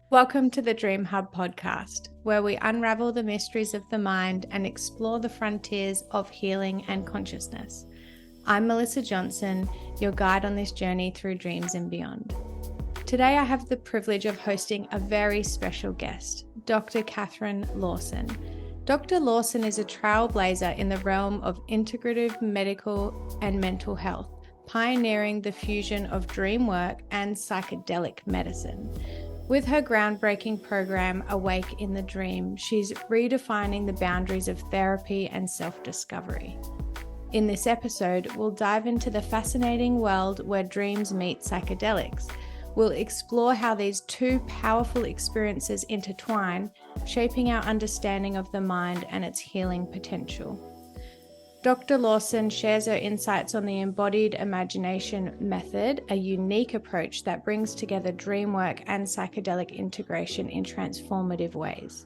Welcome to the Dream Hub podcast, where we unravel the mysteries of the mind and explore the frontiers of healing and consciousness. I'm Melissa Johnson, your guide on this journey through dreams and beyond. Today, I have the privilege of hosting a very special guest, Dr. Katherine Lawson. Dr. Lawson is a trailblazer in the realm of integrative medical and mental health, pioneering the fusion of dreamwork and psychedelic medicine. With her groundbreaking program, Awake in the Dream, she's redefining the boundaries of therapy and self-discovery. In this episode, we'll dive into the fascinating world where dreams meet psychedelics. We'll explore how these two powerful experiences intertwine, shaping our understanding of the mind and its healing potential. Dr. Lawson shares her insights on the Embodied Imagination method, a unique approach that brings together dreamwork and psychedelic integration in transformative ways.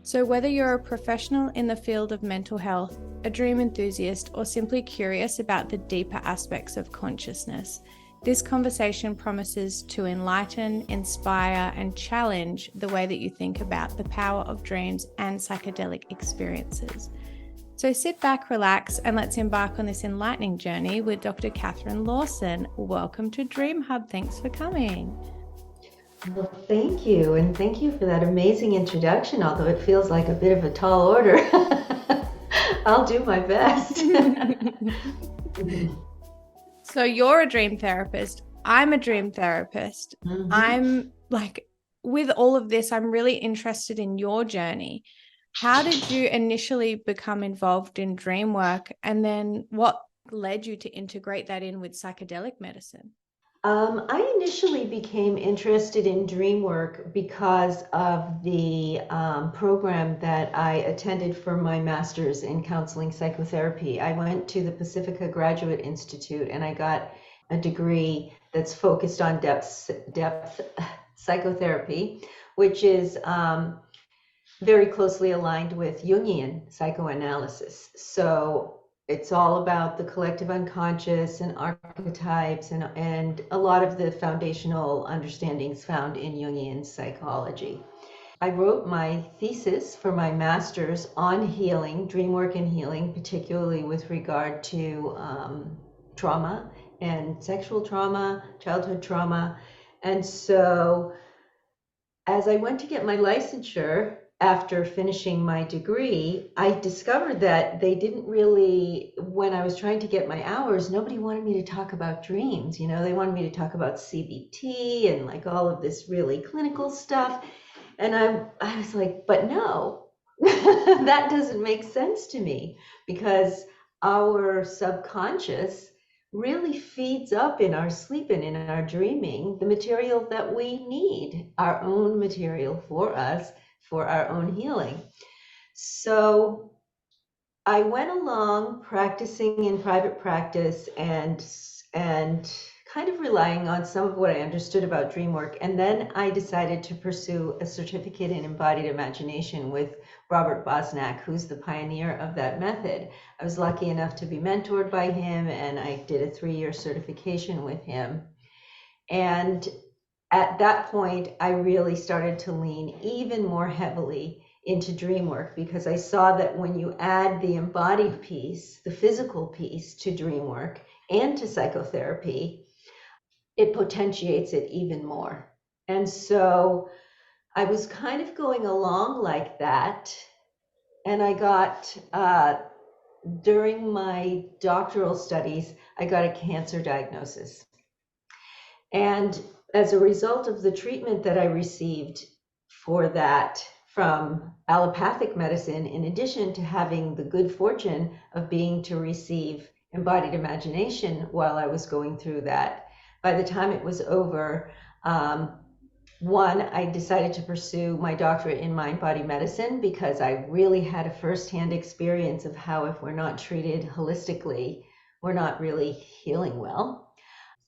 So whether you're a professional in the field of mental health, a dream enthusiast, or simply curious about the deeper aspects of consciousness, this conversation promises to enlighten, inspire, and challenge the way that you think about the power of dreams and psychedelic experiences. So sit back, relax, and let's embark on this enlightening journey with Dr. Katherine Lawson. Welcome to Dream Hub. Thanks for coming. Well, thank you. And thank you for that amazing introduction, although it feels like a bit of a tall order. I'll do my best. So you're a dream therapist. I'm a dream therapist. I'm with all of this, I'm really interested in your journey. How did you initially become involved in dream work, and then what led you to integrate that in with psychedelic medicine? I initially became interested in dream work because of the program that I attended for my master's in counseling psychotherapy. I went to the Pacifica Graduate Institute and I got a degree that's focused on depth psychotherapy, which is very closely aligned with Jungian psychoanalysis. So it's all about the collective unconscious and archetypes and a lot of the foundational understandings found in Jungian psychology. I wrote my thesis for my master's on healing, dream work and healing, particularly with regard to trauma and sexual trauma, childhood trauma. And so as I went to get my licensure, after finishing my degree, I discovered that they didn't really, when I was trying to get my hours, nobody wanted me to talk about dreams. You know, they wanted me to talk about CBT and like all of this really clinical stuff. And I was like, but no, that doesn't make sense to me, because our subconscious really feeds up in our sleep and in our dreaming the material that we need, our own material for us, for our own healing. So I went along practicing in private practice and kind of relying on some of what I understood about dream work. And then I decided to pursue a certificate in embodied imagination with Robert Bosnak, who's the pioneer of that method. I was lucky enough to be mentored by him, and I did a 3-year certification with him. And at that point, I really started to lean even more heavily into dream work, because I saw that when you add the embodied piece, the physical piece, to dream work and to psychotherapy, it potentiates it even more. And so I was kind of going along like that. And I got, during my doctoral studies, I got a cancer diagnosis. And as a result of the treatment that I received for that from allopathic medicine, in addition to having the good fortune of being to receive embodied imagination while I was going through that, by the time it was over, I decided to pursue my doctorate in mind-body medicine, because I really had a firsthand experience of how, if we're not treated holistically, we're not really healing well.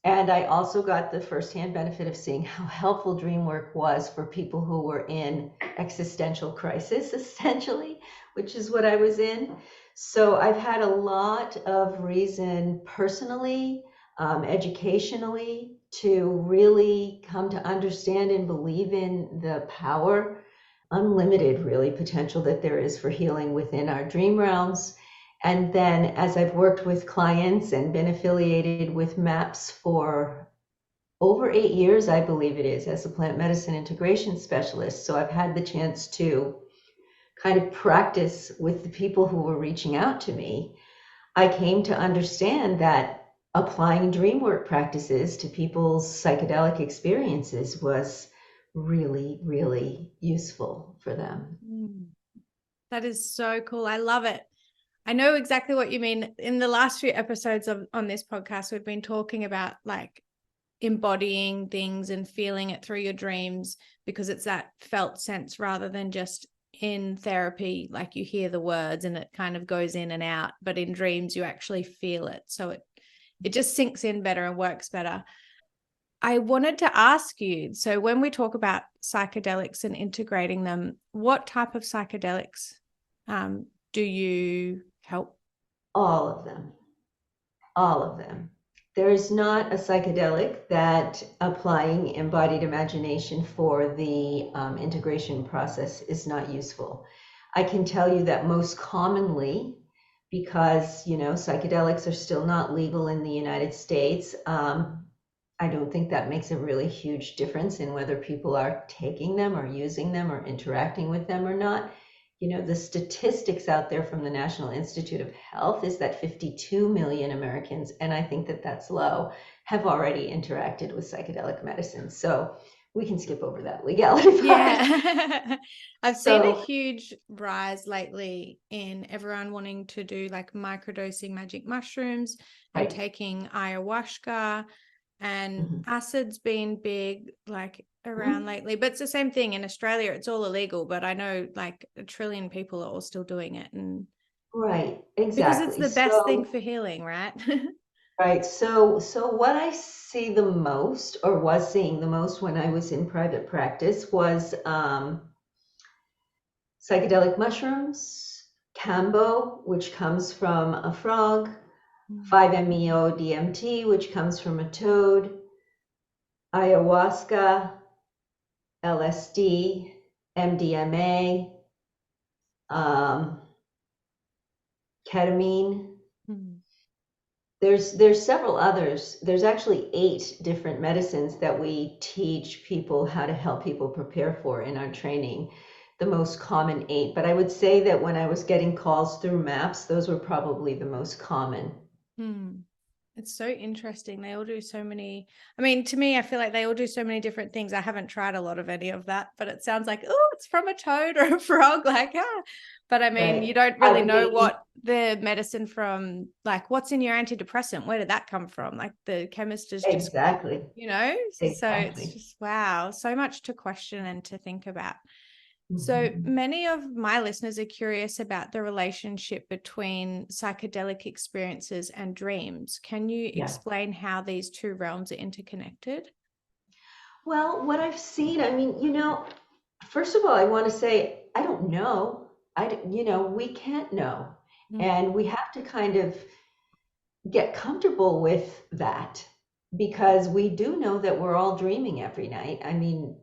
And I also got the firsthand benefit of seeing how helpful dream work was for people who were in existential crisis, essentially, which is what I was in. So I've had a lot of reason personally, educationally, to really come to understand and believe in the power, unlimited really, potential that there is for healing within our dream realms. And then as I've worked with clients and been affiliated with MAPS for over 8 years, I believe it is, as a plant medicine integration specialist. So I've had the chance to kind of practice with the people who were reaching out to me. I came to understand that applying dreamwork practices to people's psychedelic experiences was really, really useful for them. That is so cool. I love it. I know exactly what you mean. In the last few episodes on this podcast, we've been talking about like embodying things and feeling it through your dreams, because it's that felt sense rather than just in therapy, like you hear the words and it kind of goes in and out, but in dreams you actually feel it. So it just sinks in better and works better. I wanted to ask you, so when we talk about psychedelics and integrating them, what type of psychedelics do you help? All of them. All of them. There is not a psychedelic that applying embodied imagination for the integration process is not useful. I can tell you that most commonly, because psychedelics are still not legal in the United States, I don't think that makes a really huge difference in whether people are taking them or using them or interacting with them or not. The statistics out there from the National Institute of Health is that 52 million Americans, and I think that that's low, have already interacted with psychedelic medicine. So we can skip over that legality part. Yeah. I've seen a huge rise lately in everyone wanting to do like microdosing magic mushrooms and taking ayahuasca, and acid's been big like around lately, but it's the same thing in Australia. It's all illegal, but I know like 1 trillion people are all still doing it. And right, exactly, because it's the best thing for healing, right? Right. So what I see the most, or was seeing the most when I was in private practice, was psychedelic mushrooms, kambo, which comes from a frog, 5-MeO-DMT, which comes from a toad, ayahuasca, LSD, MDMA, ketamine. There's several others. There's actually 8 different medicines that we teach people how to help people prepare for in our training. The most common 8, but I would say that when I was getting calls through MAPS, those were probably the most common. It's so interesting. They all do so many, I mean, to me, I feel like they all do so many different things. I haven't tried a lot of any of that, but it sounds like, oh, it's from a toad or a frog, like, But I mean, you don't really know what the medicine from, like, what's in your antidepressant? Where did that come from? Like the chemist is just, exactly. So it's just, wow, so much to question and to think about. So many of my listeners are curious about the relationship between psychedelic experiences and dreams. Can you explain how these two realms are interconnected? Well, what I've seen, I mean, first of all, I want to say, I don't know. We can't know. And we have to kind of get comfortable with that, because we do know that we're all dreaming every night. I mean,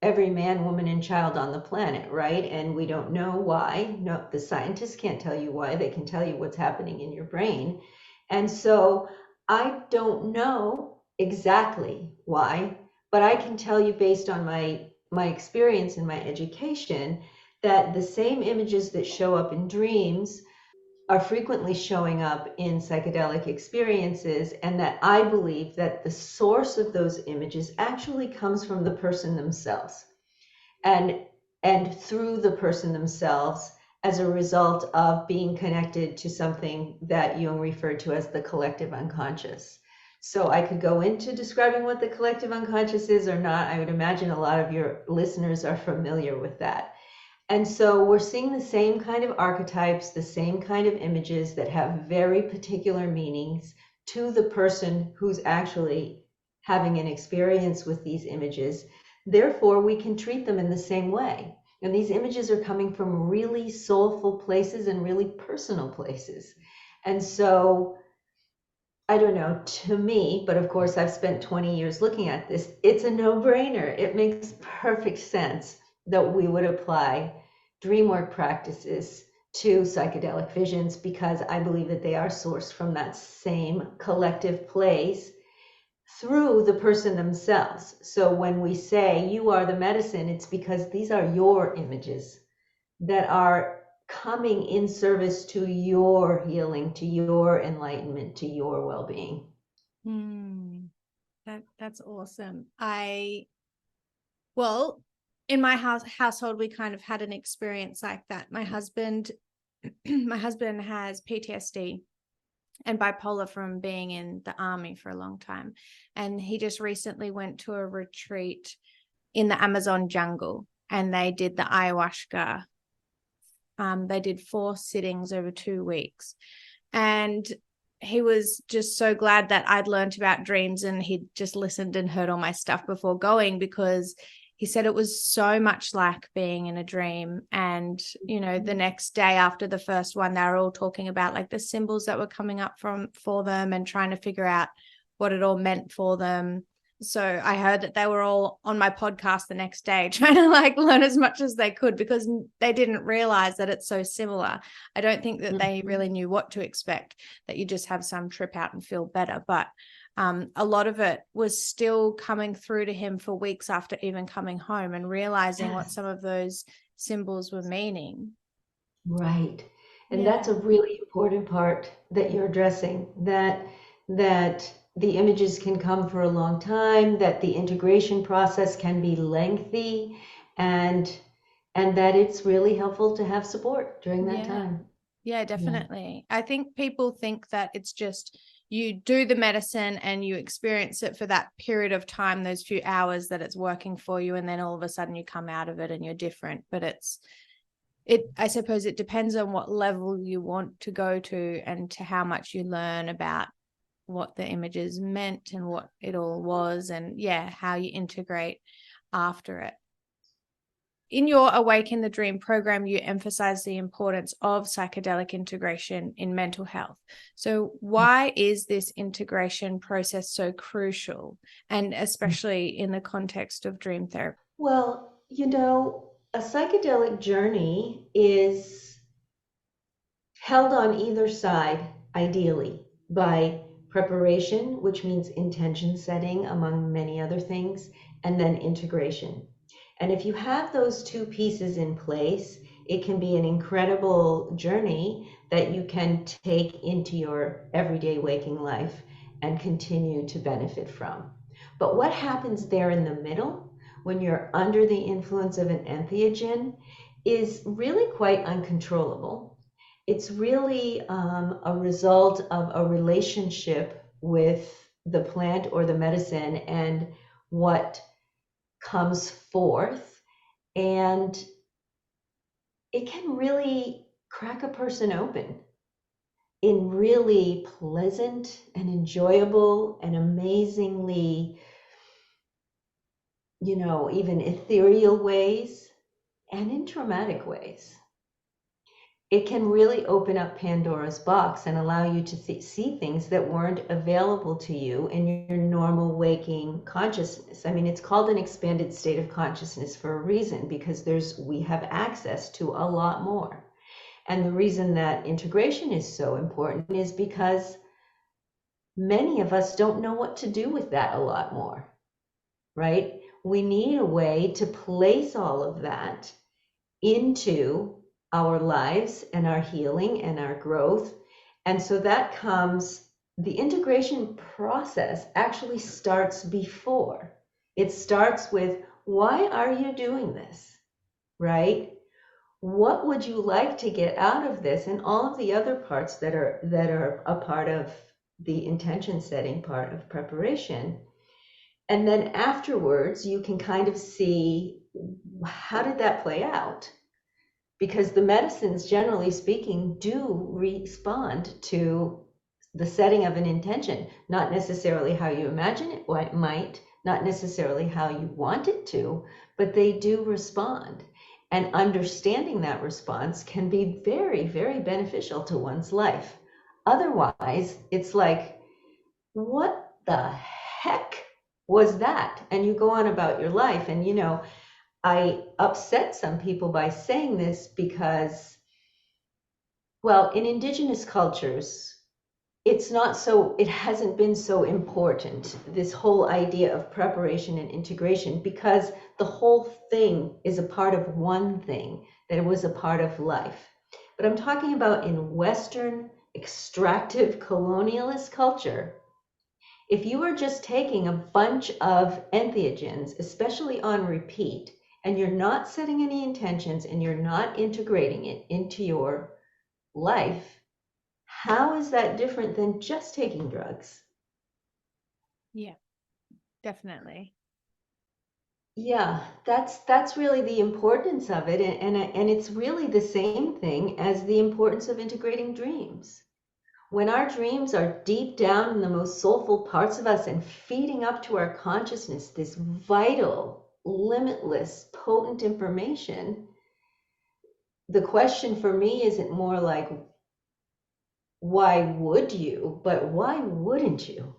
every man, woman, and child on the planet, right? And we don't know why. No, the scientists can't tell you why. They can tell you what's happening in your brain. And so I don't know exactly why, but I can tell you based on my experience and my education that the same images that show up in dreams are frequently showing up in psychedelic experiences, and that I believe that the source of those images actually comes from the person themselves, and through the person themselves as a result of being connected to something that Jung referred to as the collective unconscious. So I could go into describing what the collective unconscious is or not. I would imagine a lot of your listeners are familiar with that. And so we're seeing the same kind of archetypes, the same kind of images that have very particular meanings to the person who's actually having an experience with these images. Therefore, we can treat them in the same way. And these images are coming from really soulful places and really personal places. And so I don't know, to me, but of course I've spent 20 years looking at this, it's a no-brainer. It makes perfect sense that we would apply dreamwork practices to psychedelic visions, because I believe that they are sourced from that same collective place through the person themselves. So when we say you are the medicine, it's because these are your images that are coming in service to your healing, to your enlightenment, to your well-being. That's awesome. Well, in my household, we kind of had an experience like that. My husband has PTSD and bipolar from being in the army for a long time. And he just recently went to a retreat in the Amazon jungle, and they did the ayahuasca. They did 4 sittings over 2 weeks. And he was just so glad that I'd learned about dreams, and he'd just listened and heard all my stuff before going, because he said it was so much like being in a dream. And, the next day after the first one, they were all talking about like the symbols that were coming up for them and trying to figure out what it all meant for them. So I heard that they were all on my podcast the next day trying to like learn as much as they could, because they didn't realize that it's so similar. I don't think that they really knew what to expect, that you just have some trip out and feel better. But a lot of it was still coming through to him for weeks after even coming home and realizing what some of those symbols were meaning. Right. And that's a really important part that you're addressing, that the images can come for a long time, that the integration process can be lengthy, and that it's really helpful to have support during that time. Yeah, definitely. I think people think that it's just you do the medicine and you experience it for that period of time, those few hours that it's working for you, and then all of a sudden you come out of it and you're different. But I suppose it depends on what level you want to go to and to how much you learn about what the images meant and what it all was, and how you integrate after it. In your Awaken the Dream program, you emphasize the importance of psychedelic integration in mental health. So why is this integration process so crucial, and especially in the context of dream therapy? Well, a psychedelic journey is held on either side, ideally, by preparation, which means intention setting, among many other things, and then integration. And if you have those 2 pieces in place, it can be an incredible journey that you can take into your everyday waking life and continue to benefit from. But what happens there in the middle, when you're under the influence of an entheogen, is really quite uncontrollable. It's really a result of a relationship with the plant or the medicine and what comes forth, and it can really crack a person open in really pleasant and enjoyable and amazingly, even ethereal ways, and in traumatic ways. It can really open up Pandora's box and allow you to see things that weren't available to you in your normal waking consciousness. I mean, it's called an expanded state of consciousness for a reason, because we have access to a lot more. And the reason that integration is so important is because many of us don't know what to do with that a lot more, right? We need a way to place all of that into our lives and our healing and our growth. And so that comes, the integration process actually starts before. It starts with, why are you doing this, right? What would you like to get out of this? And all of the other parts that are a part of the intention setting part of preparation. And then afterwards, you can kind of see, how did that play out? Because the medicines, generally speaking, do respond to the setting of an intention, not necessarily how you imagine it might, not necessarily how you want it to, but they do respond. And understanding that response can be very, very beneficial to one's life. Otherwise, it's like what the heck was that? And you go on about your life. And, I upset some people by saying this because, well, in indigenous cultures, it hasn't been so important, this whole idea of preparation and integration, because the whole thing is a part of one thing, that it was a part of life. But I'm talking about in Western extractive colonialist culture. If you are just taking a bunch of entheogens, especially on repeat, and you're not setting any intentions and you're not integrating it into your life, how is that different than just taking drugs? Yeah, definitely. Yeah, that's really the importance of it, and it's really the same thing as the importance of integrating dreams. When our dreams are deep down in the most soulful parts of us and feeding up to our consciousness this vital, limitless, potent information, the question for me isn't more like, why would you, but why wouldn't you?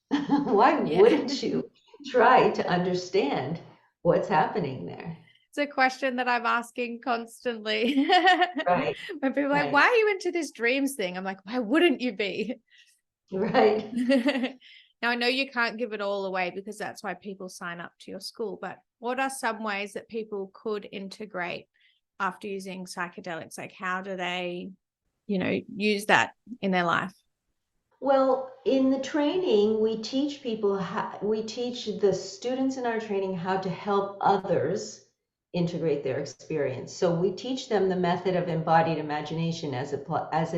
Why Yeah. wouldn't you try to understand what's happening there? It's a question that I'm asking constantly. Right, When people are like, right, why are you into this dreams thing? I'm like, why wouldn't you be? right. Now, I know you can't give it all away because that's why people sign up to your school, but what are some ways that people could integrate after using psychedelics? Like, how do they, use that in their life? Well, in the training, we teach the students in our training how to help others integrate their experience. So we teach them the method of embodied imagination as it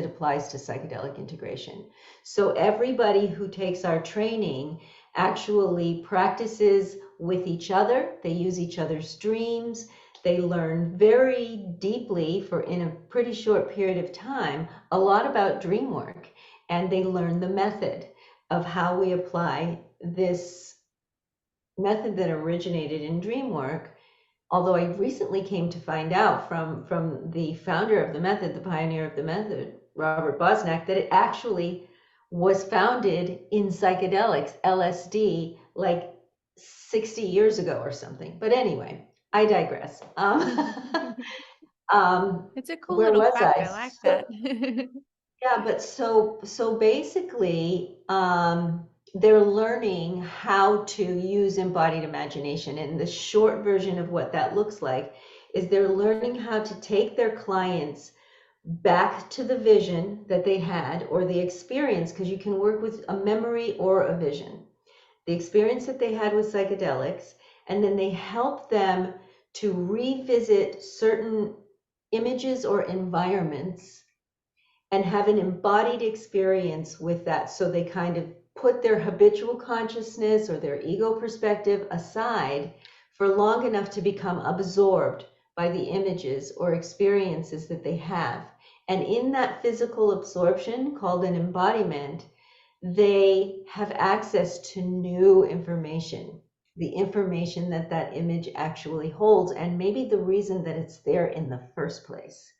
applies to psychedelic integration. So everybody who takes our training actually practices with each other. They use each other's dreams. They learn very deeply in a pretty short period of time, a lot about dream work, and they learn the method of how we apply this method that originated in dream work. Although I recently came to find out from the founder of the method, the pioneer of the method, Robert Bosnak, that it actually was founded in psychedelics, LSD, like 60 years ago or something. But anyway, I digress. It's a cool Where little was fact. I? I like that. Yeah, but so basically, they're learning how to use embodied imagination. And the short version of what that looks like is they're learning how to take their clients back to the vision that they had, or the experience, because you can work with a memory or a vision, the experience that they had with psychedelics, and then they help them to revisit certain images or environments and have an embodied experience with that. So they kind of put their habitual consciousness or their ego perspective aside for long enough to become absorbed by the images or experiences that they have. And in that physical absorption, called an embodiment, they have access to new information, the information that that image actually holds, and maybe the reason that it's there in the first place.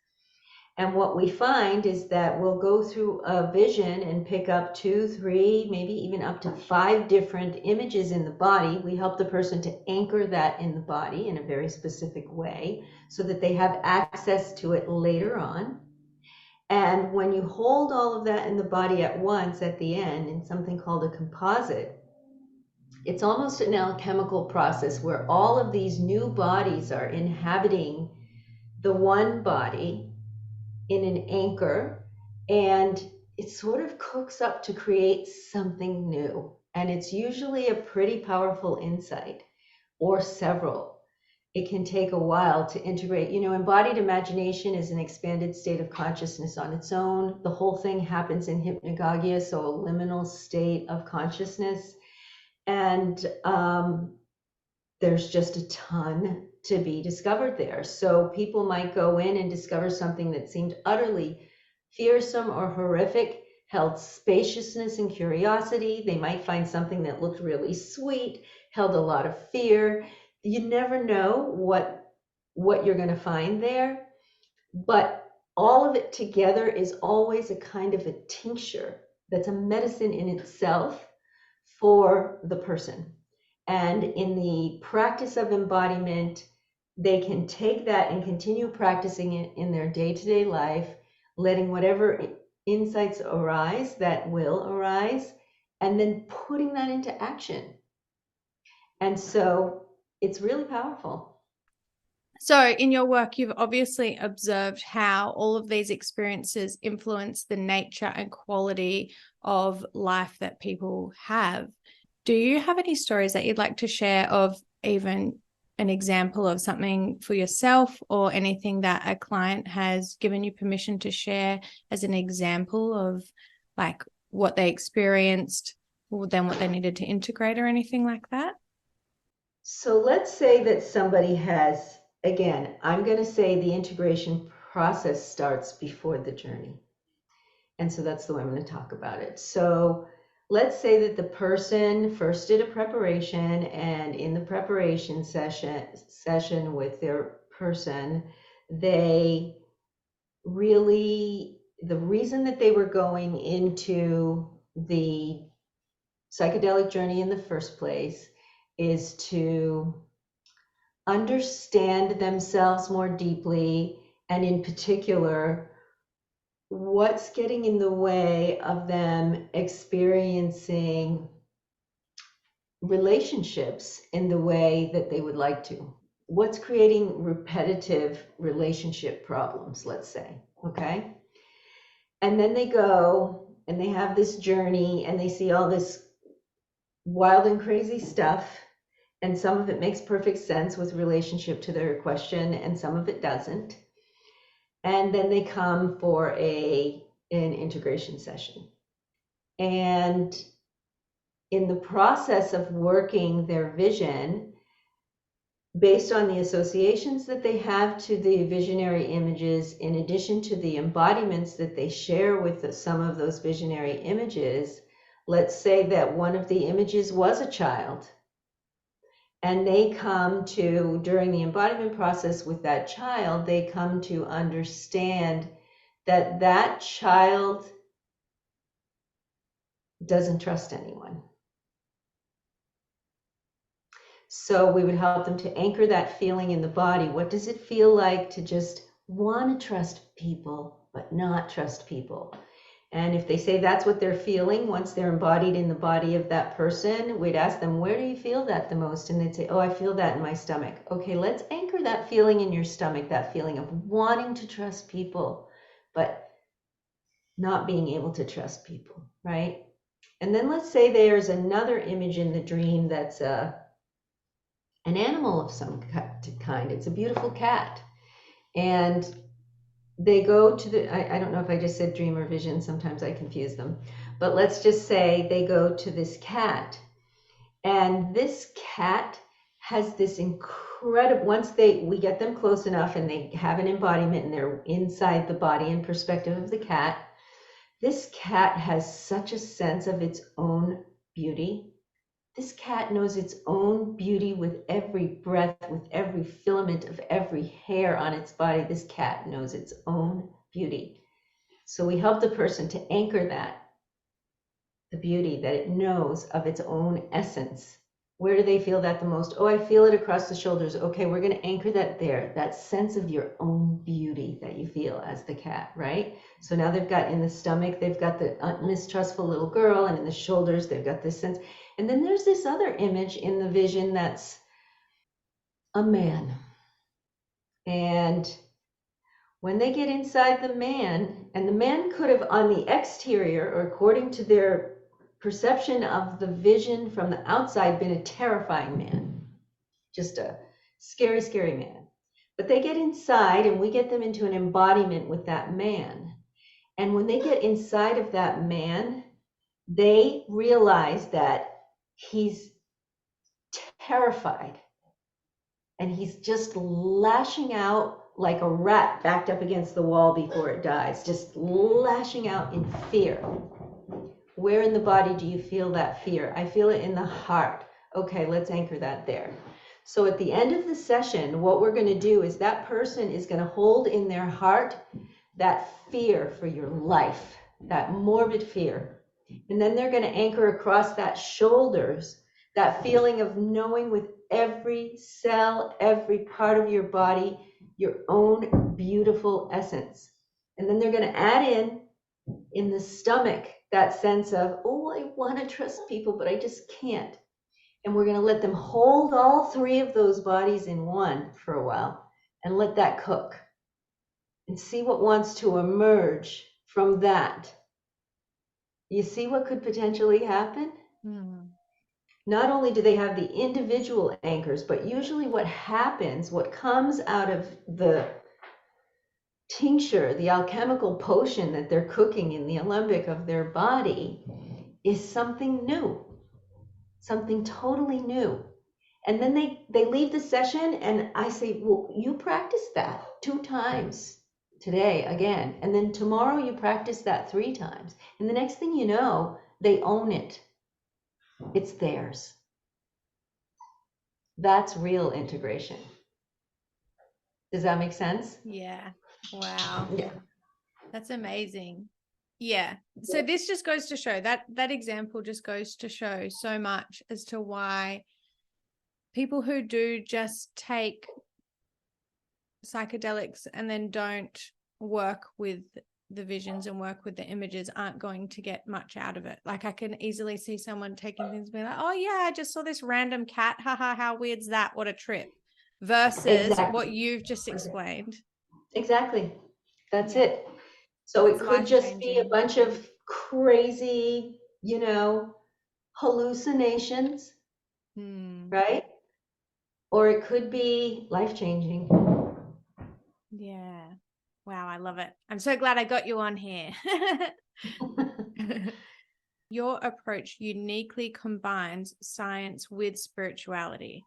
And what we find is that we'll go through a vision and pick up 2, 3, maybe even up to 5 different images in the body. We help the person to anchor that in the body in a very specific way so that they have access to it later on. And when you hold all of that in the body at once at the end in something called a composite, it's almost an alchemical process where all of these new bodies are inhabiting the one body in an anchor, and it sort of cooks up to create something new. And it's usually a pretty powerful insight or several. It can take a while to integrate. Embodied imagination is an expanded state of consciousness on its own. The whole thing happens in hypnagogia, so a liminal state of consciousness. And there's just a ton to be discovered there. So people might go in and discover something that seemed utterly fearsome or horrific, held spaciousness and curiosity. They might find something that looked really sweet, held a lot of fear. You never know what you're going to find there, but all of it together is always a kind of a tincture that's a medicine in itself, for the person. And in the practice of embodiment, they can take that and continue practicing it in their day-to-day life, letting whatever insights arise that will arise, and then putting that into action. And so it's really powerful. So in your work, you've obviously observed how all of these experiences influence the nature and quality of life that people have. Do you have any stories that you'd like to share of even an example of something for yourself, or anything that a client has given you permission to share as an example of like what they experienced or then what they needed to integrate or anything like that? So let's say that somebody has, again, I'm going to say the integration process starts before the journey. And so that's the way I'm going to talk about it. So let's say that the person first did a preparation, and in the preparation session with their person, they really, the reason that they were going into the psychedelic journey in the first place is to understand themselves more deeply, and in particular, what's getting in the way of them experiencing relationships in the way that they would like to. What's creating repetitive relationship problems, let's say, okay? And then they go and they have this journey and they see all this wild and crazy stuff, and some of it makes perfect sense with relationship to their question and some of it doesn't. And then they come for an integration session. And in the process of working their vision, based on the associations that they have to the visionary images, in addition to the embodiments that they share with some of those visionary images, let's say that one of the images was a child, and they come to, during the embodiment process with that child, they come to understand that that child doesn't trust anyone. So we would help them to anchor that feeling in the body. What does it feel like to just want to trust people, but not trust people? And if they say that's what they're feeling, once they're embodied in the body of that person, we'd ask them, where do you feel that the most? And they'd say, oh, I feel that in my stomach. Okay, let's anchor that feeling in your stomach, that feeling of wanting to trust people, but not being able to trust people, right? And then let's say there's another image in the dream that's an animal of some kind. It's a beautiful cat. And they go to the, I don't know if I just said dream or vision, sometimes I confuse them, but let's just say they go to this cat, and this cat has this incredible, once we get them close enough and they have an embodiment and they're inside the body and perspective of the cat, this cat has such a sense of its own beauty. This cat knows its own beauty with every breath, with every filament of every hair on its body. This cat knows its own beauty. So we help the person to anchor that, the beauty that it knows of its own essence. Where do they feel that the most? Oh, I feel it across the shoulders. Okay, we're going to anchor that there, that sense of your own beauty that you feel as the cat, right? So now they've got in the stomach, they've got the mistrustful little girl, and in the shoulders, they've got this sense. And then there's this other image in the vision that's a man. And when they get inside the man, and the man could have on the exterior, or according to their perception of the vision from the outside, been a terrifying man, just a scary, scary man. But they get inside and we get them into an embodiment with that man. And when they get inside of that man, they realize that he's terrified and he's just lashing out like a rat backed up against the wall before it dies, just lashing out in fear. Where in the body do you feel that fear? I feel it in the heart. Okay, let's anchor that there. So at the end of the session, what we're going to do is that person is going to hold in their heart that fear for your life, that morbid fear. And then they're going to anchor across that shoulders, that feeling of knowing with every cell, every part of your body, your own beautiful essence. And then they're going to add in the stomach, that sense of, oh, I want to trust people, but I just can't. And we're going to let them hold all three of those bodies in one for a while and let that cook and see what wants to emerge from that. You see what could potentially happen? Not only do they have the individual anchors, but usually what happens, what comes out of the tincture, the alchemical potion that they're cooking in the alembic of their body, is something new, something totally new. And then they leave the session and I say, well, you practice that 2 times today again. And then tomorrow you practice that 3 times. And the next thing you know, they own it. It's theirs. That's real integration. Does that make sense? Yeah. Wow. Yeah. That's amazing. Yeah. So this just goes to show that example just goes to show so much as to why people who do just take psychedelics and then don't work with the visions and work with the images aren't going to get much out of it. Like I can easily see someone taking things and be like, oh yeah, I just saw this random cat. Haha, how weird's that? What a trip. Versus what you've just explained. Exactly. That's it. So it could just be a bunch of crazy, hallucinations, right? Or it could be life-changing. Yeah. Wow, I love it. I'm so glad I got you on here. Your approach uniquely combines science with spirituality.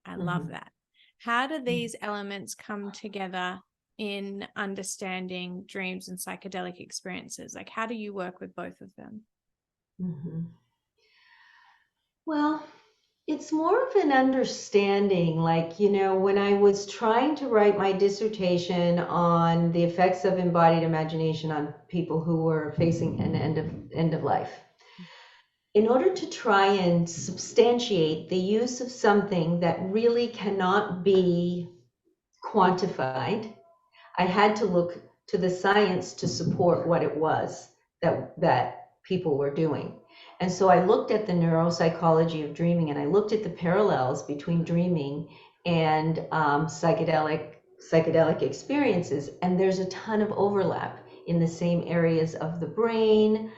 I love that. How do these elements come together in understanding dreams and psychedelic experiences? Like, how do you work with both of them? Well, it's more of an understanding, like, when I was trying to write my dissertation on the effects of embodied imagination on people who were facing an end of life. In order to try and substantiate the use of something that really cannot be quantified, I had to look to the science to support what it was that people were doing. And so I looked at the neuropsychology of dreaming, and I looked at the parallels between dreaming and psychedelic experiences. And there's a ton of overlap in the same areas of the brain.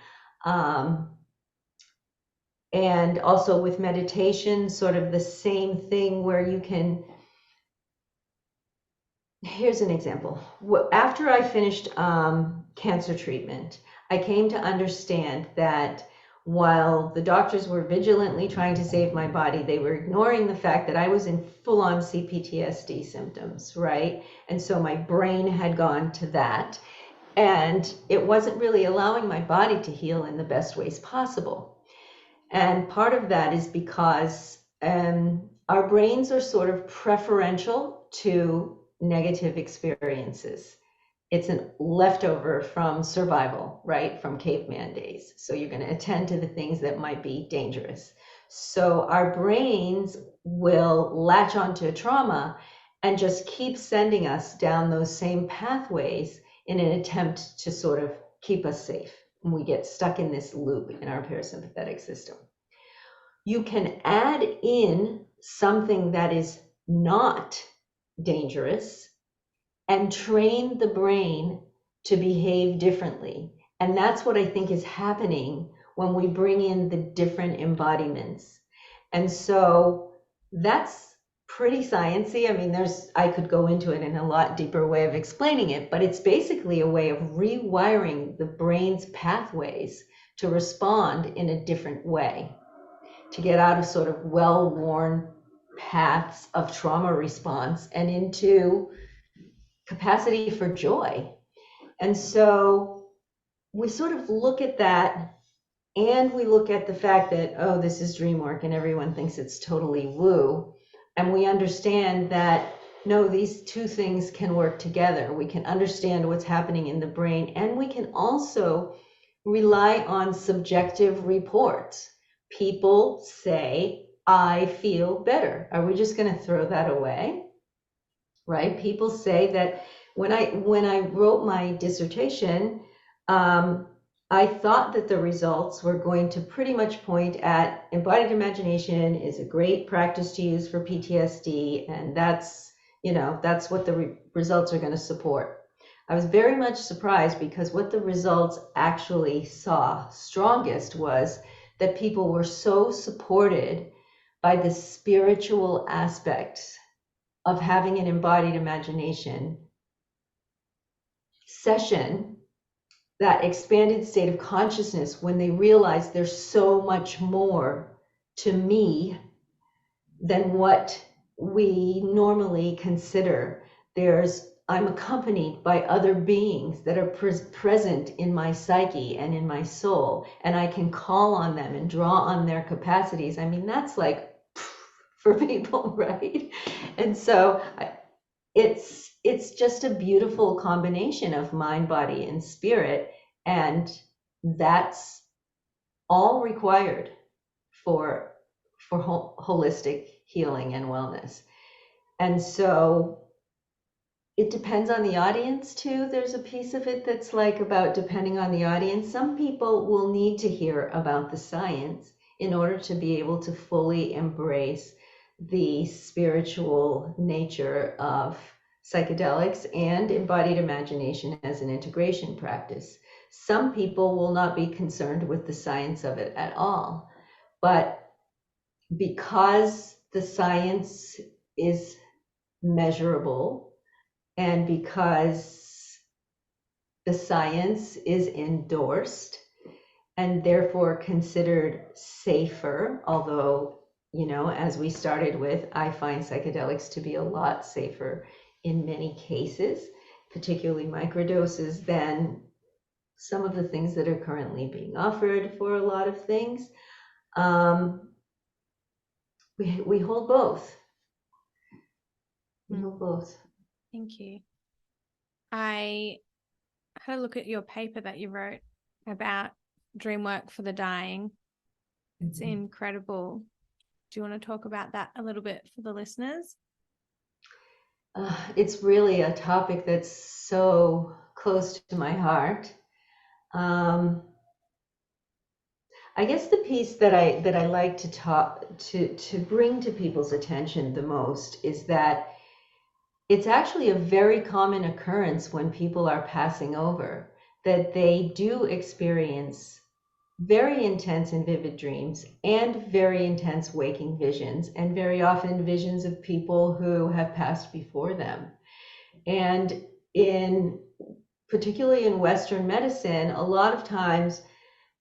And also with meditation, sort of the same thing where you can. Here's an example. After I finished cancer treatment, I came to understand that while the doctors were vigilantly trying to save my body, they were ignoring the fact that I was in full-on CPTSD symptoms, right? And so my brain had gone to that, and it wasn't really allowing my body to heal in the best ways possible. And part of that is because our brains are sort of preferential to negative experiences. It's a leftover from survival, right? From caveman days. So you're going to attend to the things that might be dangerous. So our brains will latch onto trauma and just keep sending us down those same pathways in an attempt to sort of keep us safe. And we get stuck in this loop in our parasympathetic system. You can add in something that is not dangerous and train the brain to behave differently. And that's what I think is happening when we bring in the different embodiments. And so that's pretty sciencey. I mean, I could go into it in a lot deeper way of explaining it, but it's basically a way of rewiring the brain's pathways to respond in a different way, to get out of sort of well-worn paths of trauma response and into capacity for joy. And so we sort of look at that, and we look at the fact that, oh, this is dream work and everyone thinks it's totally woo. And we understand that, no, these two things can work together. We can understand what's happening in the brain, and we can also rely on subjective reports. People say, I feel better. Are we just going to throw that away? Right? People say that when I wrote my dissertation, I thought that the results were going to pretty much point at embodied imagination is a great practice to use for PTSD, and that's what the results are going to support. I was very much surprised because what the results actually saw strongest was that people were so supported by the spiritual aspects of having an embodied imagination session, that expanded state of consciousness, when they realize there's so much more to me than what we normally consider. I'm accompanied by other beings that are present in my psyche and in my soul, and I can call on them and draw on their capacities. I mean, that's like for people, right? And so it's just a beautiful combination of mind, body, and spirit, and that's all required for holistic healing and wellness. And so it depends on the audience too. There's a piece of it that's like about depending on the audience. Some people will need to hear about the science in order to be able to fully embrace the spiritual nature of psychedelics and embodied imagination as an integration practice. Some people will not be concerned with the science of it at all. But because the science is measurable, and because the science is endorsed and therefore considered safer, although, as we started with, I find psychedelics to be a lot safer in many cases, particularly microdoses, than some of the things that are currently being offered for a lot of things. We hold both. We hold both. Thank you. I had a look at your paper that you wrote about dreamwork for the dying. It's incredible. Do you want to talk about that a little bit for the listeners? It's really a topic that's so close to my heart. I guess the piece that I like to talk to bring to people's attention the most is that it's actually a very common occurrence when people are passing over, that they do experience very intense and vivid dreams and very intense waking visions, and very often visions of people who have passed before them. And particularly in Western medicine, a lot of times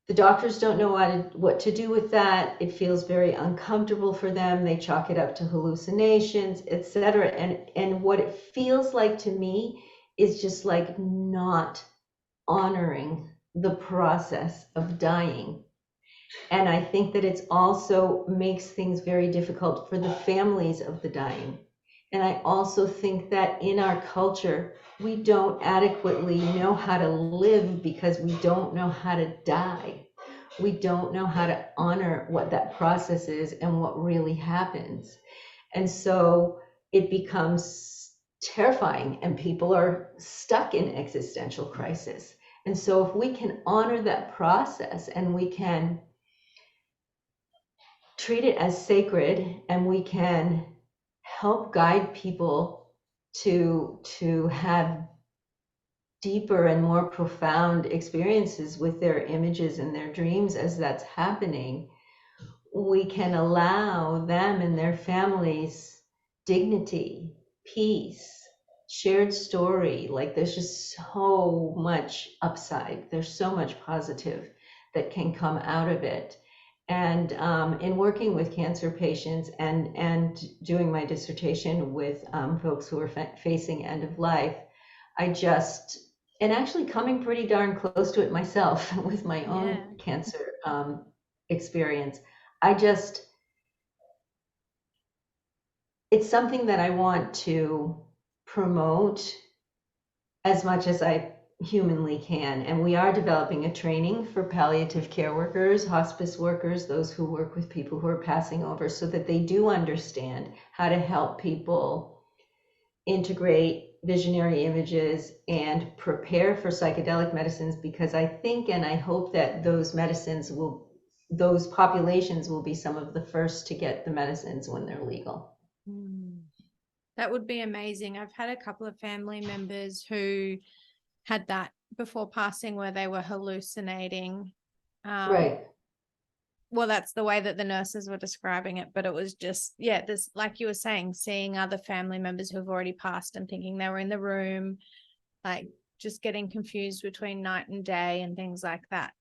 the doctors don't know what to do with that. It feels very uncomfortable for them. They chalk it up to hallucinations, etc. And what it feels like to me is just like not honoring the process of dying. And I think that it also makes things very difficult for the families of the dying. And I also think that in our culture, we don't adequately know how to live because we don't know how to die. We don't know how to honor what that process is and what really happens. And so it becomes terrifying, and people are stuck in existential crisis. And so if we can honor that process, and we can treat it as sacred, and we can help guide people to have deeper and more profound experiences with their images and their dreams as that's happening, we can allow them and their families dignity, peace, shared story. Like, there's just so much upside. There's so much positive that can come out of it. And in working with cancer patients and doing my dissertation with folks who are facing end of life, and actually coming pretty darn close to it myself with my own cancer experience, it's something that I want to promote as much as I humanly can. And we are developing a training for palliative care workers, hospice workers, those who work with people who are passing over, so that they do understand how to help people integrate visionary images and prepare for psychedelic medicines, because I think and I hope that those populations will be some of the first to get the medicines when they're legal. That would be amazing. I've had a couple of family members who had that before passing, where they were hallucinating. Right. Well, that's the way that the nurses were describing it, but it was just, this, like you were saying, seeing other family members who've already passed and thinking they were in the room, like just getting confused between night and day and things like that.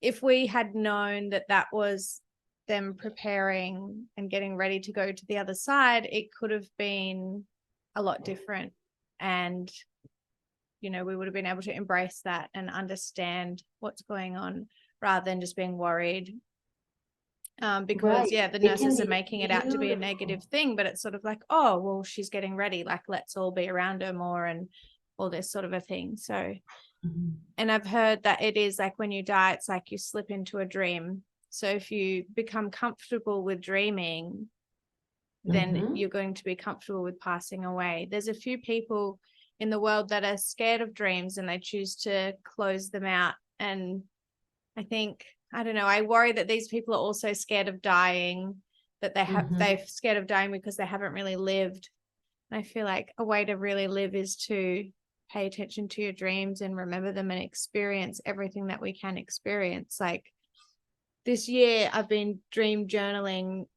If we had known that that was them preparing and getting ready to go to the other side, it could have been a lot different. And, we would have been able to embrace that and understand what's going on, rather than just being worried. Because Right. the It can nurses are be making it out to be a negative thing, but it's sort of like, oh, well, she's getting ready, like, let's all be around her more, and all this sort of a thing. So, and I've heard that it is like when you die, it's like you slip into a dream. So if you become comfortable with dreaming, then you're going to be comfortable with passing away. There's a few people in the world that are scared of dreams and they choose to close them out. And I think, I don't know, I worry that these people are also scared of dying, that they're scared of dying because they haven't really lived. And I feel like a way to really live is to pay attention to your dreams and remember them and experience everything that we can experience. Like this year, I've been dream journaling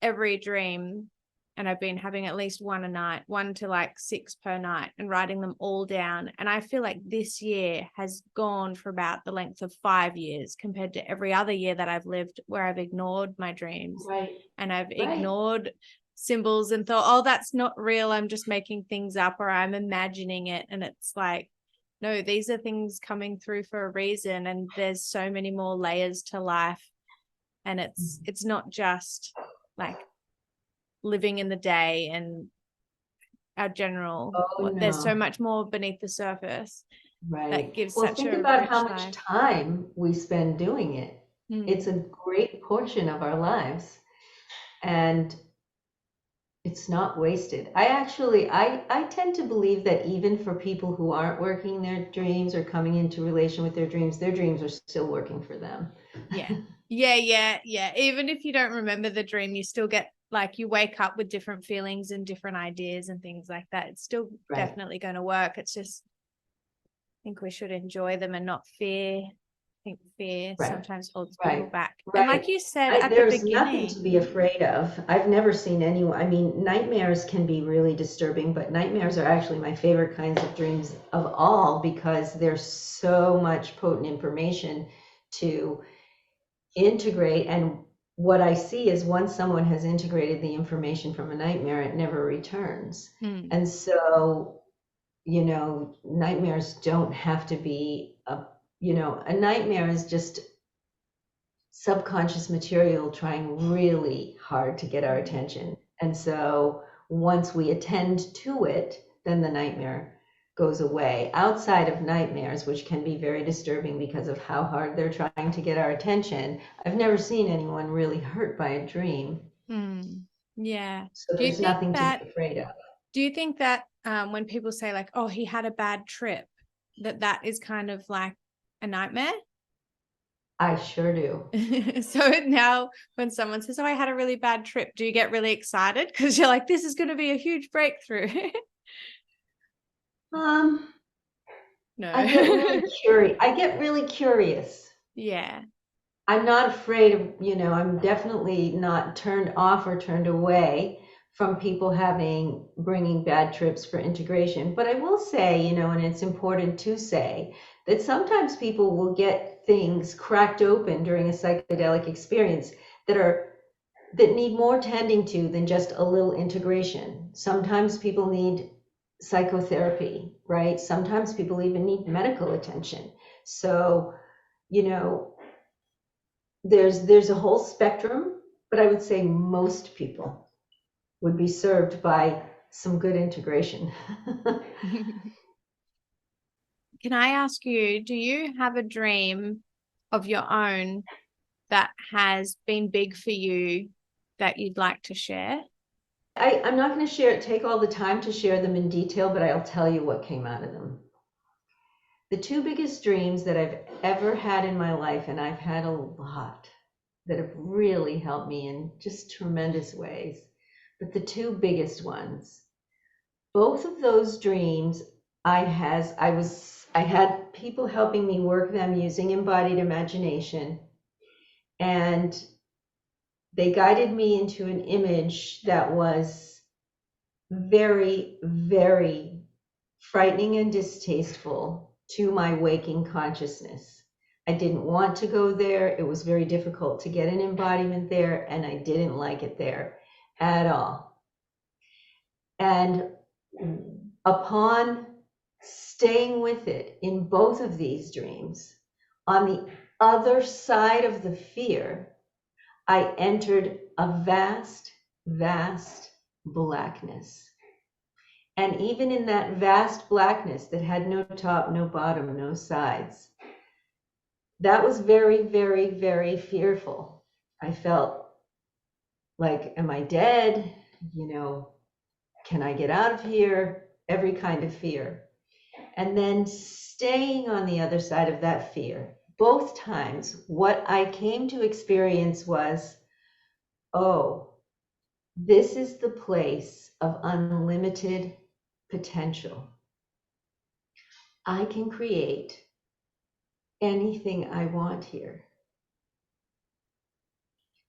every dream, and I've been having at least one a night, 1 to like 6 per night, and writing them all down. And I feel like this year has gone for about the length of 5 years compared to every other year that I've lived, where I've ignored my dreams. Right. And I've ignored symbols and thought, oh, that's not real, I'm just making things up, or I'm imagining it. And it's like, no, these are things coming through for a reason, and there's so many more layers to life. And it's not just like living in the day and our general, there's so much more beneath the surface that gives such think a about rich how much life. time we spend doing it. It's a great portion of our lives, and it's not wasted. I tend to believe that even for people who aren't working their dreams or coming into relation with their dreams are still working for them. Yeah. Even if you don't remember the dream, you still get, like, you wake up with different feelings and different ideas and things like that. It's still definitely going to work. It's just, I think we should enjoy them and not fear. I think fear sometimes holds people back. And like you said at the There's beginning, nothing to be afraid of. I've never seen anyone, I mean, nightmares can be really disturbing, but nightmares are actually my favorite kinds of dreams of all, because there's so much potent information to integrate. And what I see is once someone has integrated the information from a nightmare, it never returns. And so, nightmares don't have to be a nightmare is just subconscious material trying really hard to get our attention. And so once we attend to it, then the nightmare goes away. Outside of nightmares, which can be very disturbing because of how hard they're trying to get our attention, I've never seen anyone really hurt by a dream. Yeah. So there's nothing to be afraid of. Do you think that when people say, like, oh, he had a bad trip, that is kind of like a nightmare? I sure do. So now when someone says, oh, I had a really bad trip, do you get really excited because you're like, this is going to be a huge breakthrough? No. I get really curious. Yeah. I'm not afraid of, I'm definitely not turned off or turned away from people bringing bad trips for integration. But I will say, and it's important to say, that sometimes people will get things cracked open during a psychedelic experience that need more tending to than just a little integration. Sometimes people need psychotherapy, right? Sometimes people even need medical attention. So, there's a whole spectrum, but I would say most people would be served by some good integration. Can I ask you, do you have a dream of your own that has been big for you that you'd like to share? I'm not going to take all the time to share them in detail, but I'll tell you what came out of them. The two biggest dreams that I've ever had in my life, and I've had a lot that have really helped me in just tremendous ways, but the two biggest ones, both of those dreams, I had people helping me work them using embodied imagination, and they guided me into an image that was very, very frightening and distasteful to my waking consciousness. I didn't want to go there. It was very difficult to get an embodiment there, and I didn't like it there at all. And upon staying with it in both of these dreams, on the other side of the fear, I entered a vast, vast blackness. And even in that vast blackness that had no top, no bottom, no sides, that was very, very, very fearful. I felt like, am I dead? Can I get out of here? Every kind of fear. And then staying on the other side of that fear, both times, what I came to experience was, oh, this is the place of unlimited potential. I can create anything I want here.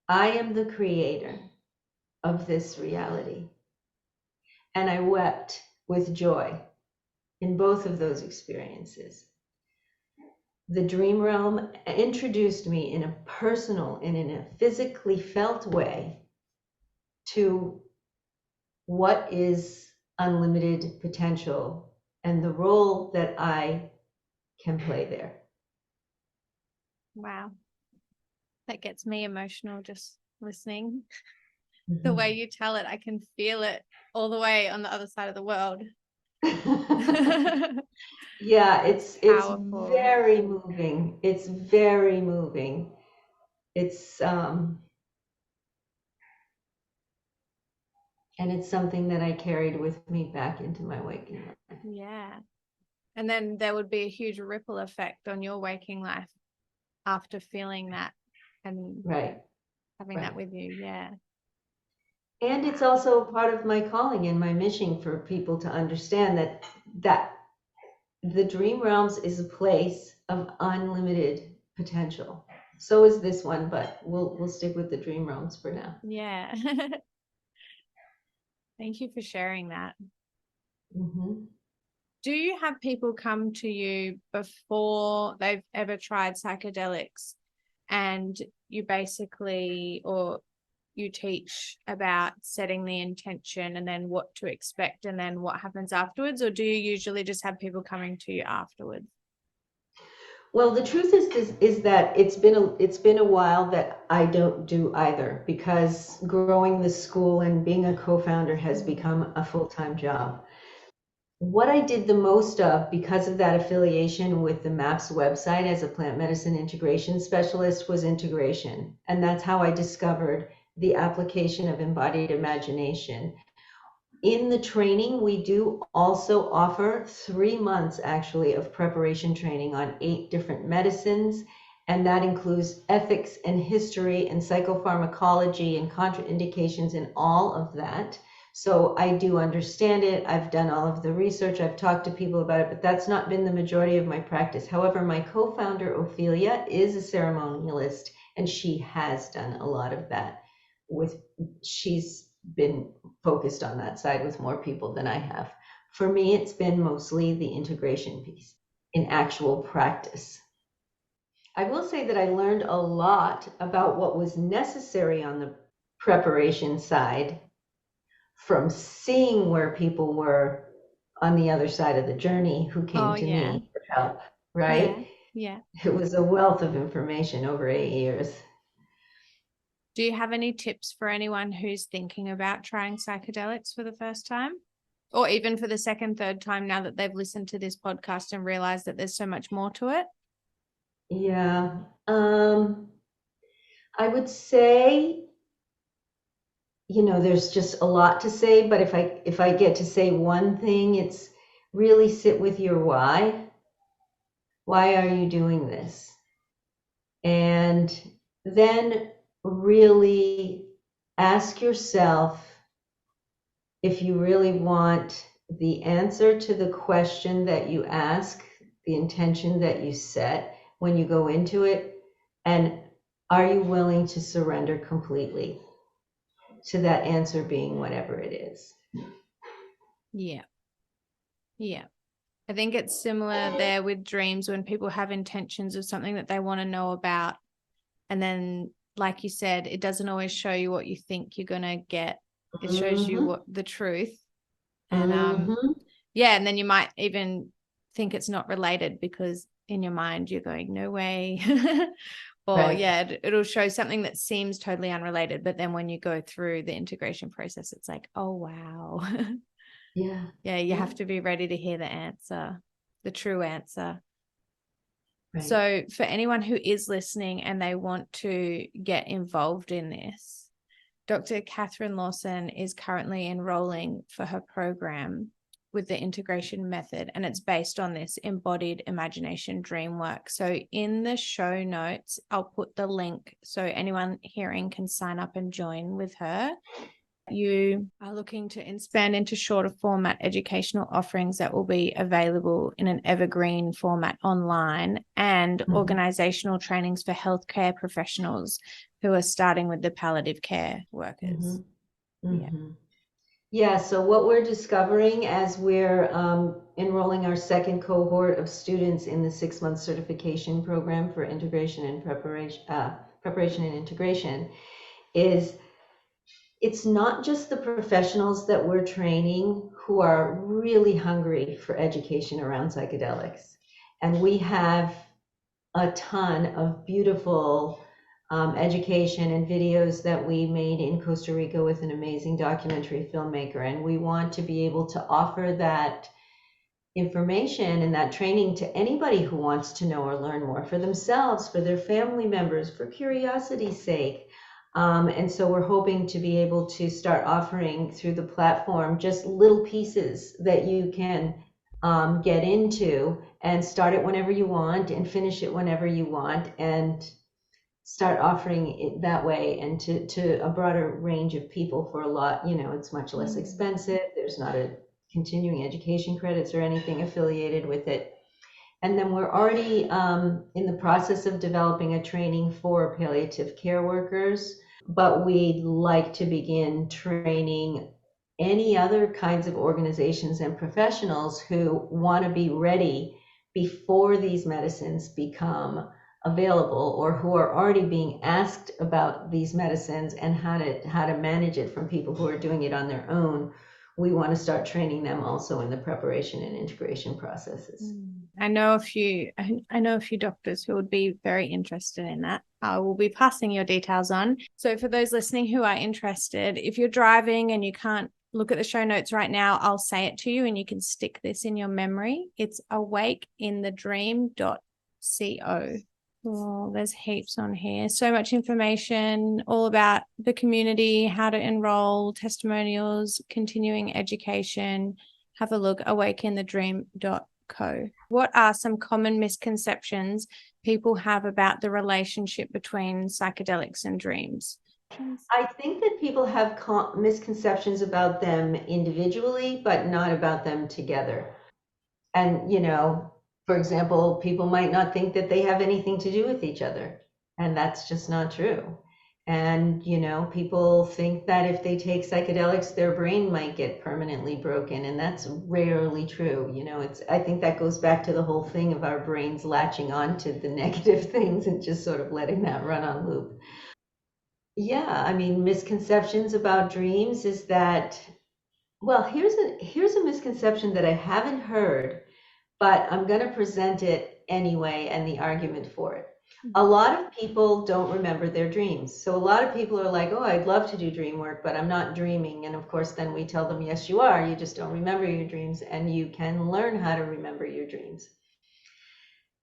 I am the creator of this reality. And I wept with joy in both of those experiences. The dream realm introduced me in a personal and in a physically felt way to what is unlimited potential and the role that I can play there. Wow. That gets me emotional just listening. Mm-hmm. The way you tell it, I can feel it all the way on the other side of the world. Yeah, it's powerful. very moving. It's very moving. It's and it's something that I carried with me back into my waking life. Yeah. And then there would be a huge ripple effect on your waking life after feeling that and having that with you. Yeah. And it's also part of my calling and my mission for people to understand that the dream realms is a place of unlimited potential. So is this one, but we'll stick with the dream realms for now. Yeah. Thank you for sharing that. Mm-hmm. Do you have people come to you before they've ever tried psychedelics and you basically, or you teach about setting the intention and then what to expect and then what happens afterwards? Or do you usually just have people coming to you afterwards? Well, the truth is that it's been a while that I don't do either, because growing this school and being a co-founder has become a full-time job. What I did the most of, because of that affiliation with the MAPS website as a plant medicine integration specialist, was integration. And that's how I discovered the application of embodied imagination. In the training, we do also offer 3 months actually of preparation training on 8 different medicines. And that includes ethics and history and psychopharmacology and contraindications and all of that. So I do understand it. I've done all of the research. I've talked to people about it, but that's not been the majority of my practice. However, my co-founder, Ophelia, is a ceremonialist, and she has done a lot of that. She's been focused on that side with more people than I have. For me, it's been mostly the integration piece in actual practice. I will say that I learned a lot about what was necessary on the preparation side from seeing where people were on the other side of the journey who came to me for help, right? Yeah. It was a wealth of information over 8 years. Do you have any tips for anyone who's thinking about trying psychedelics for the first time? Or even for the second, third time now that they've listened to this podcast and realized that there's so much more to it? Yeah. I would say, there's just a lot to say, but if I get to say one thing, it's really sit with your why. Why are you doing this? And then really ask yourself if you really want the answer to the question that you ask, the intention that you set when you go into it, and are you willing to surrender completely to that answer being whatever it is? Yeah. Yeah. I think it's similar there with dreams when people have intentions of something that they want to know about. And then, like you said, it doesn't always show you what you think you're going to get. It shows you what the truth. And yeah, and then you might even think it's not related because in your mind you're going, no way. Or Right. yeah, it'll show something that seems totally unrelated. But then when you go through the integration process, it's like, oh, wow. Yeah. Yeah, you have to be ready to hear the answer, the true answer. Right. So for anyone who is listening and they want to get involved in this, Dr. Katherine Lawson is currently enrolling for her program with the integration method, and it's based on this embodied imagination dreamwork. So in the show notes, I'll put the link so anyone hearing can sign up and join with her. You are looking to expand into shorter format educational offerings that will be available in an evergreen format online, and organizational trainings for healthcare professionals who are starting with the palliative care workers. Yeah, so what we're discovering as we're enrolling our second cohort of students in the 6-month certification program for integration and preparation and integration is it's not just the professionals that we're training who are really hungry for education around psychedelics. And we have a ton of beautiful education and videos that we made in Costa Rica with an amazing documentary filmmaker. And we want to be able to offer that information and that training to anybody who wants to know or learn more for themselves, for their family members, for curiosity's sake. And so we're hoping to be able to start offering through the platform just little pieces that you can get into and start it whenever you want and finish it whenever you want, and start offering it that way and to a broader range of people for a lot. It's much less expensive. There's not a continuing education credits or anything affiliated with it. And then we're already in the process of developing a training for palliative care workers, but we'd like to begin training any other kinds of organizations and professionals who want to be ready before these medicines become available, or who are already being asked about these medicines and how to manage it from people who are doing it on their own. We want to start training them also in the preparation and integration processes. I know a few doctors who would be very interested in that. I will be passing your details on. So for those listening who are interested, if you're driving and you can't look at the show notes right now, I'll say it to you and you can stick this in your memory. It's awakeinthedream.co. Oh, there's heaps on here. So much information all about the community, how to enroll, testimonials, continuing education. Have a look, awakeinthedream.co. What are some common misconceptions people have about the relationship between psychedelics and dreams? I think that people have misconceptions about them individually, but not about them together. And, for example, people might not think that they have anything to do with each other, and that's just not true. And, people think that if they take psychedelics, their brain might get permanently broken, and that's rarely true. I think that goes back to the whole thing of our brains latching on to the negative things and just sort of letting that run on loop. Yeah, I mean, misconceptions about dreams is that, well, here's a misconception that I haven't heard, but I'm going to present it anyway and the argument for it. A lot of people don't remember their dreams. So a lot of people are like, oh, I'd love to do dream work, but I'm not dreaming. And of course, then we tell them, yes, you are. You just don't remember your dreams, and you can learn how to remember your dreams.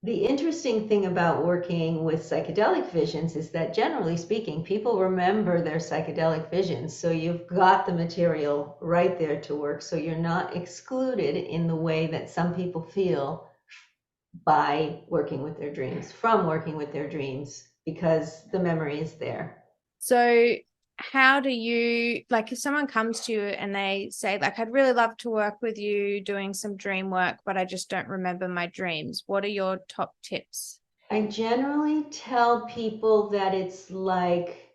The interesting thing about working with psychedelic visions is that generally speaking, people remember their psychedelic visions. So you've got the material right there to work. So you're not excluded in the way that some people feel by working with their dreams, from working with their dreams, because the memory is there. So how do you, like, if someone comes to you and they say, like, I'd really love to work with you doing some dream work, but I just don't remember my dreams, what are your top tips? I generally tell people that it's like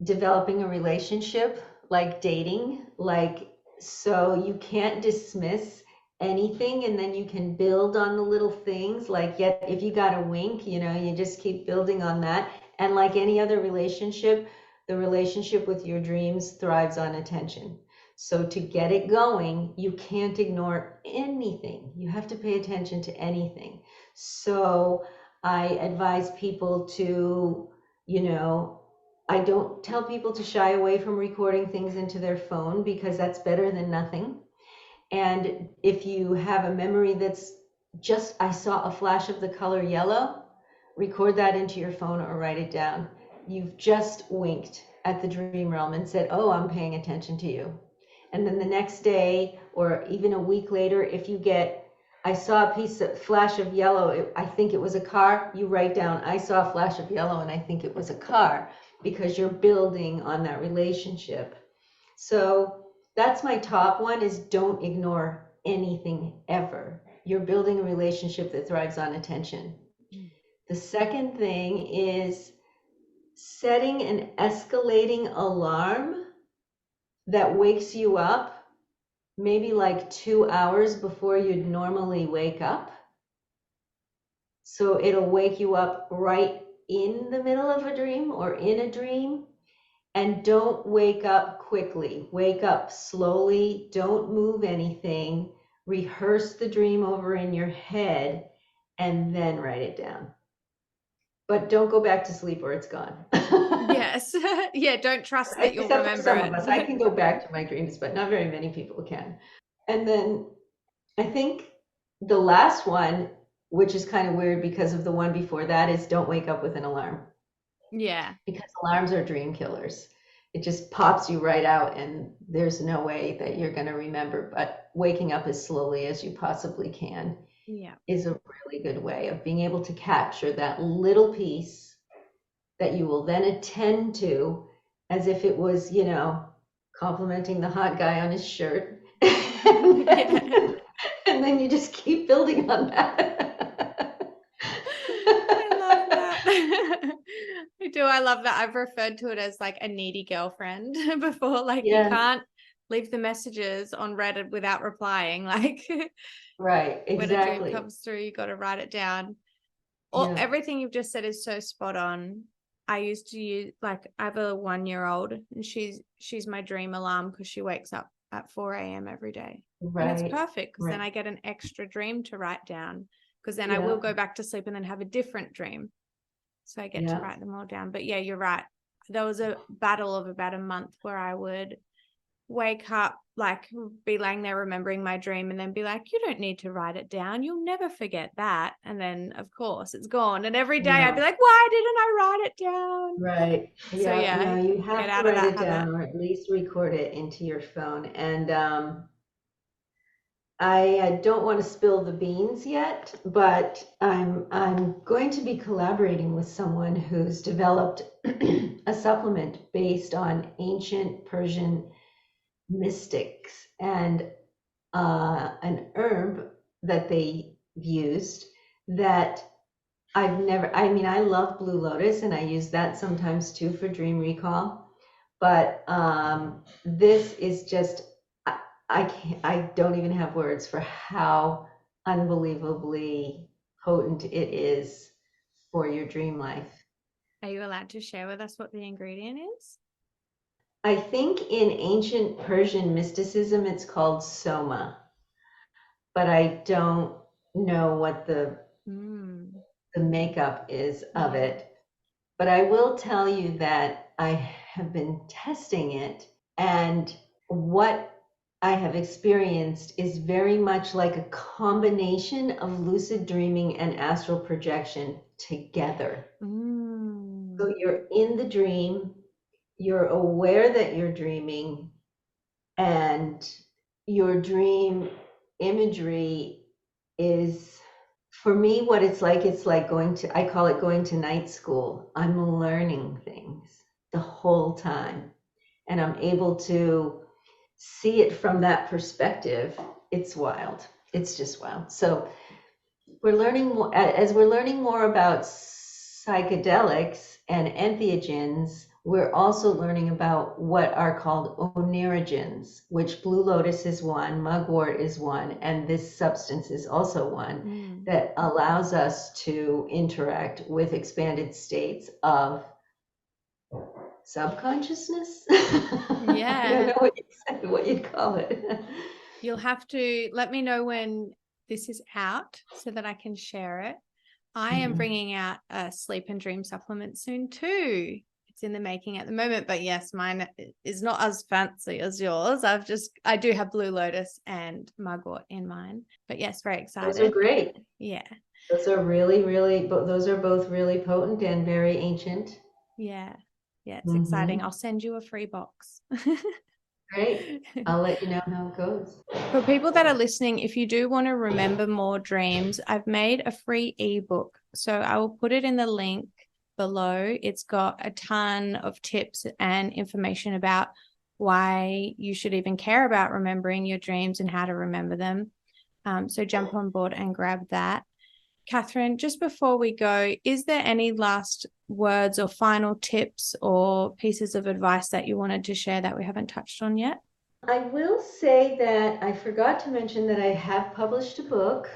developing a relationship, like dating, like, so you can't dismiss anything, and then you can build on the little things. Like, yet if you got a wink, you just keep building on that. And like any other relationship, the relationship with your dreams thrives on attention. So to get it going, you can't ignore anything. You have to pay attention to anything. So I advise people to, I don't tell people to shy away from recording things into their phone, because that's better than nothing. And if you have a memory that's just, I saw a flash of the color yellow, record that into your phone or write it down. You've just winked at the dream realm and said, oh, I'm paying attention to you. And then the next day, or even a week later, if you get, I saw a flash of yellow, I think it was a car, you write down, I saw a flash of yellow and I think it was a car, because you're building on that relationship. So that's my top one, is don't ignore anything ever. You're building a relationship that thrives on attention. The second thing is setting an escalating alarm that wakes you up maybe like 2 hours before you'd normally wake up. So it'll wake you up right in the middle of a dream or in a dream. And don't wake up quickly. Wake up slowly. Don't move anything. Rehearse the dream over in your head and then write it down. But don't go back to sleep or it's gone. Yes. Yeah, don't trust that you'll Except for remember some it. of us. I can go back to my dreams, but not very many people can. And then I think the last one, which is kind of weird because of the one before that, is don't wake up with an alarm. Yeah. Because alarms are dream killers. It just pops you right out, and there's no way that you're going to remember. But waking up as slowly as you possibly can Yeah. is a really good way of being able to capture that little piece that you will then attend to as if it was, complimenting the hot guy on his shirt. and, then, and then you just keep building on that. I love that. I do. I love that. I've referred to it as like a needy girlfriend before. Like, you can't leave the messages on Reddit without replying. Like, right, exactly. When a dream comes through, you got to write it down. Everything you've just said is so spot on. I used to use, like, I have a 1-year-old, and she's my dream alarm because she wakes up at 4 a.m. every day. Right. And it's perfect because then I get an extra dream to write down, because then I will go back to sleep and then have a different dream. So I get to write them all down. But yeah, you're right. There was a battle of about a month where I would wake up, like, be laying there remembering my dream, and then be like, you don't need to write it down, you'll never forget that. And then of course it's gone, and every day I'd be like, why didn't I write it down? Right. So no, you have to write it down, habit, or at least record it into your phone. And I don't want to spill the beans yet, but I'm going to be collaborating with someone who's developed a supplement based on ancient Persian mystics and an herb that they used that I love Blue Lotus, and I use that sometimes too for dream recall. But this is just, I don't even have words for how unbelievably potent it is for your dream life. Are you allowed to share with us what the ingredient is? I think in ancient Persian mysticism, it's called soma, but I don't know what the the makeup is of it. But I will tell you that I have been testing it, and what I have experienced is very much like a combination of lucid dreaming and astral projection together. So you're in the dream, you're aware that you're dreaming, and your dream imagery is, for me, what it's like going to, I call it going to night school. I'm learning things the whole time, and I'm able to see it from that perspective. It's wild. It's just wild. So we're learning more, as we're learning more about psychedelics and entheogens. We're also learning about what are called oneirogens, which blue lotus is one, mugwort is one, and this substance is also one that allows us to interact with expanded states of subconsciousness. Yeah. I don't know what you'd call it. You'll have to let me know when this is out so that I can share it. I am bringing out a sleep and dream supplement soon too. It's in the making at the moment, but yes, mine is not as fancy as yours. I do have blue lotus and mugwort in mine, but yes, very excited. Those are great. Yeah. Those are really, those are both really potent and very ancient. Yeah. Yeah, it's exciting. I'll send you a free box. Great. I'll let you know how it goes. For people that are listening, if you do want to remember more dreams, I've made a free ebook. So I will put it in the link below. It's got a ton of tips and information about why you should even care about remembering your dreams and how to remember them. So jump on board and grab that. Katherine, just before we go, is there any last words or final tips or pieces of advice that you wanted to share that we haven't touched on yet? I will say that I forgot to mention that I have published a book.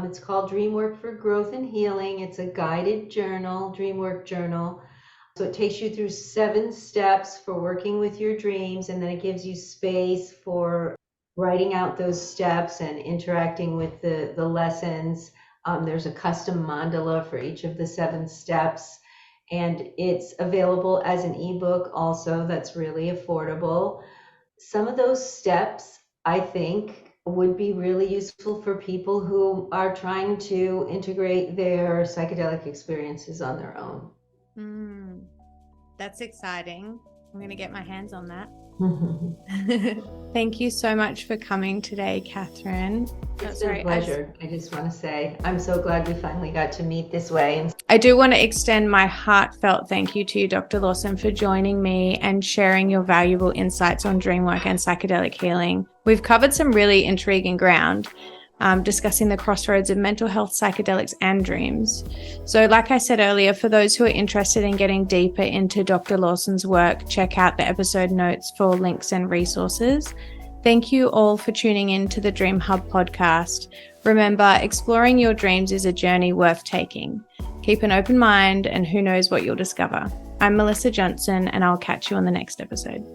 It's called Dreamwork for Growth and Healing. It's a guided journal, Dreamwork journal. So it takes you through 7 steps for working with your dreams, and then it gives you space for writing out those steps and interacting with the lessons. There's a custom mandala for each of the 7 steps, and it's available as an ebook also that's really affordable. Some of those steps, I think, would be really useful for people who are trying to integrate their psychedelic experiences on their own. That's exciting. I'm going to get my hands on that. Thank you so much for coming today, Katherine. It's been a pleasure. I just want to say I'm so glad we finally got to meet this way. I do want to extend my heartfelt thank you to you, Dr. Lawson, for joining me and sharing your valuable insights on dreamwork and psychedelic healing. We've covered some really intriguing ground, discussing the crossroads of mental health, psychedelics, and dreams. So like I said earlier, for those who are interested in getting deeper into Dr. Lawson's work, check out the episode notes for links and resources. Thank you all for tuning in to the Dream Hub podcast. Remember, exploring your dreams is a journey worth taking. Keep an open mind, and who knows what you'll discover. I'm Melissa Johnson, and I'll catch you on the next episode.